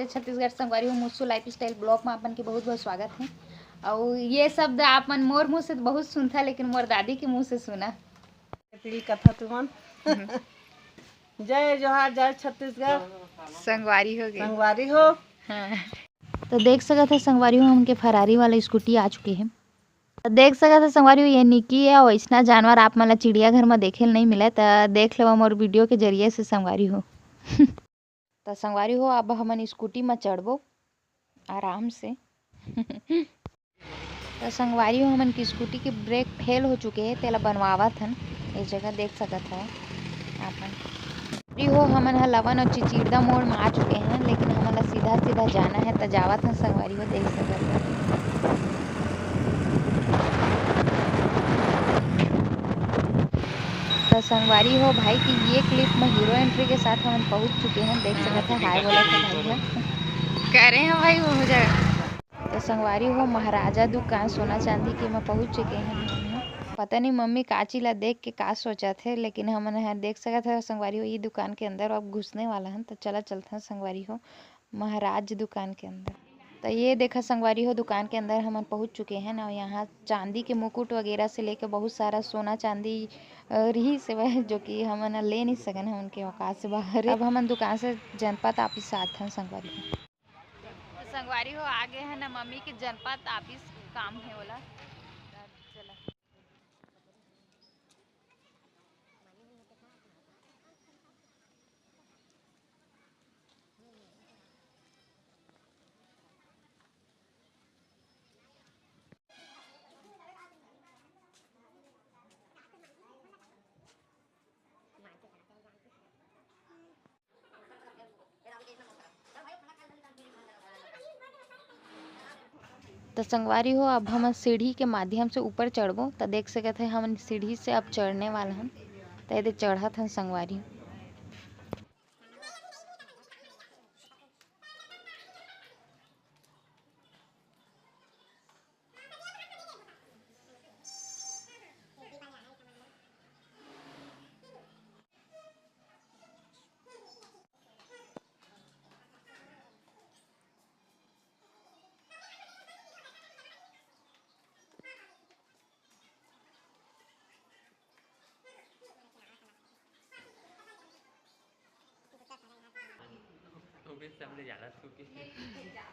जय छत्तीसगढ़ संगवारी हो मुस्सू लाइफ स्टाइल ब्लॉग में अपन के बहुत बहुत स्वागत है। और ये शब्द आप मन मोर मुँह से तो बहुत सुनता, लेकिन मोर दादी के मुँह से सुना पीढ़ी कथा तुमन। जय जोहार, जय छत्तीसगढ़ संगवारी हो गए संगवारी हो। हाँ। तो देख सकते थे संगवारी हो हमके फरारी वाला स्कूटी आ चुके हैं। तो देख सकते थे संगवारी हो ये निकी है और ऐसा जानवर आप मन चिड़ियाघर में देखे नहीं मिले, तो देख लो मोर वीडियो के जरिए से संगवारी हो। तो संगवारी हो अब हमन स्कूटी में चढ़बो आराम से। तो संगवारी हो हमन की स्कूटी के ब्रेक फेल हो चुके हैं, तेला बनवावत हन। इस जगह देख सकत है आपन हो हमन ह लवन और चिचिरदा मोड़ में आ चुके हैं, लेकिन हमन सीधा सीधा जाना है तो जावत हन संगवारी हो देख सकत है। तो संगवारी हो भाई की ये क्लिप में हीरो एंट्री के साथ हम पहुंच चुके हैं, देख सकते हैं। हाय बोला था भाई है कह रहे हैं भाई हो जाए। तो संगवारी हो महाराजा दुकान सोना चांदी के में पहुंच चुके हैं। पता नहीं मम्मी काची ला देख के का सोचा थे, लेकिन हमने यहाँ देख सकते हैं संगवारी हो ये दुकान के अंदर अब घुसने वाला है। तो चला चलते हैं संगवारी हो महाराज दुकान के अंदर। तो ये देखा संगवारी हो दुकान के अंदर हम पहुंच चुके हैं ना। यहाँ चांदी के मुकुट वगैरह से लेकर बहुत सारा सोना चांदी रही से वह जो कि हम ले नहीं सकन है उनके औकात से बाहर। अब हम दुकान से जनपद ऑफिस आते हैं संगवारी हो। तो संगवारी हो आगे है ना मम्मी के जनपद ऑफिस काम है वाला। चला तो संगवारी हो अब हम सीढ़ी के माध्यम से ऊपर चढ़बो। तो देख सकते हैं हम सीढ़ी से अब चढ़ने वाला हम। तो ये चढ़त हैं संगवारी।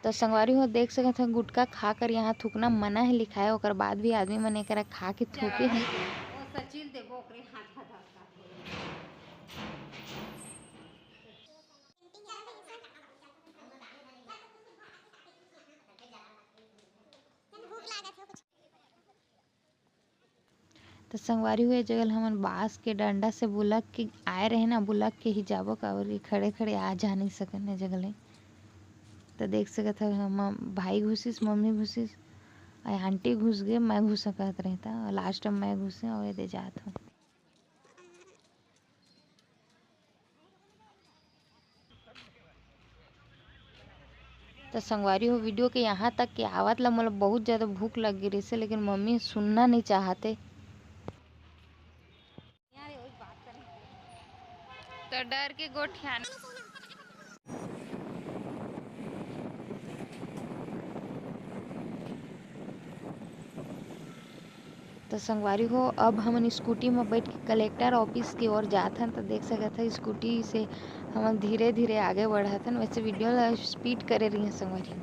तो संगवारी हो देख सकते हैं गुटखा खा कर यहाँ थूकना मना है लिखा है, और बाद भी आदमी मन एक खा के थूके हैं। तो संगवारी हुए जगह हमन बांस के डंडा से बुलक के आए रहे ना, बुलक के ही जाबो का और खड़े खड़े आ जा नहीं सकन जगह ले। तो देख सकत है हम भाई घुसिस, मम्मी घुसिस, आंटी घुस गए, मैं घुस सकत रहता लास्ट में मैं घुसे और ये दे जात हूँ। तो संगवारी हो वीडियो के यहाँ तक के आवत ला मतलब बहुत ज़्यादा भूख लग गई रही, लेकिन मम्मी सुनना नहीं चाहते। तो डर के गोठियान तो संगवारी हो अब हम स्कूटी में बैठ के कलेक्टर ऑफिस की ओर जात हन। तो देख सकते हैं स्कूटी से हम धीरे धीरे आगे बढ़त हन। वैसे वीडियो स्पीड करे रही हैं संगवारी।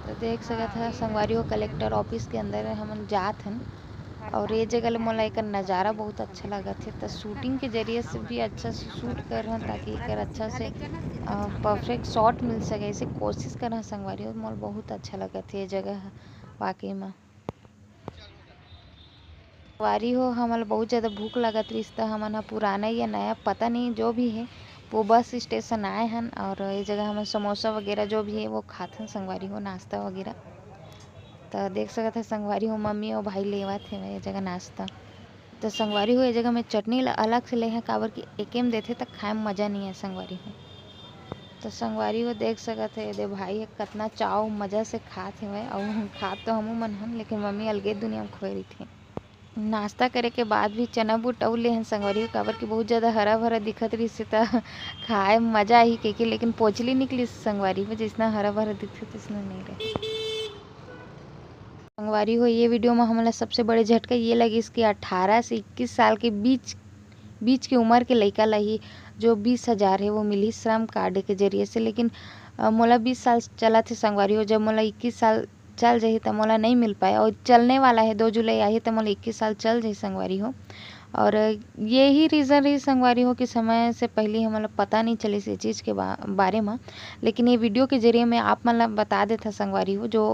तो देख सकते हैं संगवारी हो कलेक्टर ऑफिस के अंदर हम जात हन, और ये जगह मोला एक नज़ारा बहुत अच्छा लगा थे। तो शूटिंग के जरिए से भी अच्छा से शूट कर रहा ताकि एक अच्छा से परफेक्ट शॉट मिल सके, ऐसे कोशिश कर रहा संगवारी हो। मोला बहुत अच्छा लगा थे ये जगह वाकई में। संगवारी हो हमारा बहुत ज़्यादा भूख लगत रही, तो हमन पुराना या नया पता नहीं जो भी है वो बस स्टेशन आए हन, और ये जगह हम समोसा वगैरह जो भी है वो खाते हैं संगवारी हो, नाश्ता वगैरह। तो देख सकते हैं संगवारी हो मम्मी और भाई लेवा थे ये जगह नाश्ता। तो संगवारी हो ये जगह में चटनी अलग से ले हैं काबर कि एके में देते तक खाए में मज़ा नहीं है संगवारी हो। तो संगवारी हो देख सकत है दे भाई कितना चाव मज़ा से खात हवे और खात तो हमू मन हन, लेकिन मम्मी अलगे दुनिया में खोए रही थी। नाश्ता करे के बाद भी चना बूट अउ ले हन संगवारी हो, काबर की बहुत ज़्यादा हरा भरा दिखत रही से त खाए में मज़ा आई के लेकिन पोचली निकली संगवारी हो, जितना हरा भरा दिखते तितना नहीं रहे। संगवारी हो ये वीडियो में हमला सबसे बड़े झटका ये लगी इसकी 18 से 21 साल के बीच की उम्र के लड़का ला ही जो 20,000 है वो मिली श्रम कार्ड के जरिए से। लेकिन मोला 20 साल चला थे संगवारी हो, जब मोला 21 साल चल जाही तो मोला नहीं मिल पाए और चलने वाला है 2 जुलाई आई तो मोला 21 साल चल जाही संगवारी हो। और यही रीज़न रही संगवारी हो कि समय से पहले हमें पता नहीं चली इस चीज़ के बारे में, लेकिन ये वीडियो के जरिए मैं आप मतलब बता देता संगवारी हो जो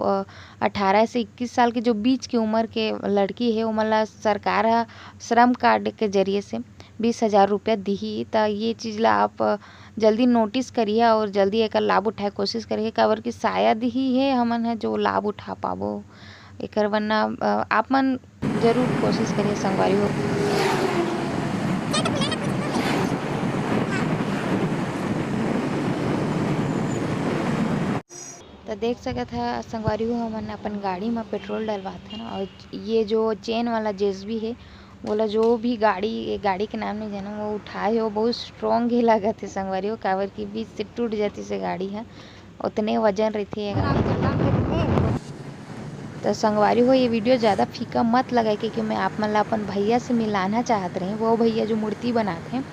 18 से 21 साल की जो बीच की उम्र के लड़की है वो मतलब सरकार श्रम कार्ड के जरिए से 20,000 रुपया दी। तो ये चीज़ ला आप जल्दी नोटिस करिए और जल्दी एक लाभ उठाए कोशिश करिए, काबर कि शायद ही है हमन है जो लाभ उठा पाबो एक, वरना आप मन जरूर कोशिश करिए संगवारी हो। तो देख सकत है संगवारी हो हमन अपन गाड़ी में पेट्रोल डलवाते हैं, और ये जो चेन वाला जेसीबी है बोला जो भी गाड़ी के नाम नहीं जाना वो उठाए हो बहुत स्ट्रॉन्ग ही लागत है संगवारी हो, काबर की बीच से टूट जाती से गाड़ी है उतने वजन रहती है गाड़ी की। तो संगवारी हो ये वीडियो ज़्यादा फीका मत लगाए क्योंकि मैं आप मतलब अपन भैया से मिलाना चाहत रही, वो भैया जो मूर्ति बनाते हैं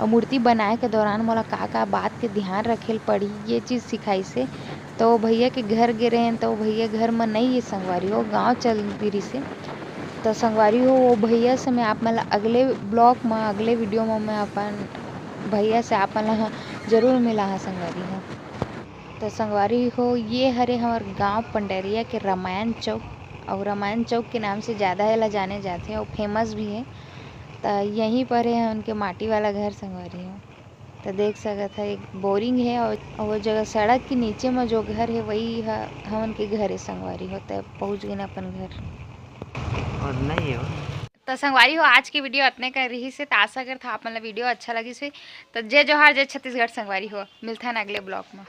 और मूर्ति बनाए के दौरान मोला का बात के ध्यान रखे पड़ी ये चीज़ सिखाई से। तो भैया के घर गिरे हैं तो भैया घर में नहीं है संगवारी हो, गाँव चल दी से। तो संगवारी हो वो भैया से मैं आप मतलब अगले ब्लॉग में अगले वीडियो में मैं अपन भैया से आप मतलब ज़रूर मिला है संगवारी हो। तो संगवारी हो ये हरे हमारे गांव पंडरिया के रामायण चौक, और रामायण चौक के नाम से ज़्यादा है जाने जाते हैं और फेमस भी है। तो यहीं पर है उनके माटी वाला घर संगवारी हो। तो देख सकते है एक बोरिंग है और वो जगह सड़क के नीचे में जो घर है वही हम उनके घर है संगवारी हो। तो पहुँच गए अपन घर और नहीं हो। तो संगवारी हो आज की वीडियो इतने कर रही से, तो आशा करता आप मतलब वीडियो अच्छा लगी से। तो जय जोहार जय छत्तीसगढ़ संगवारी हो, मिलता है अगले ब्लॉग में।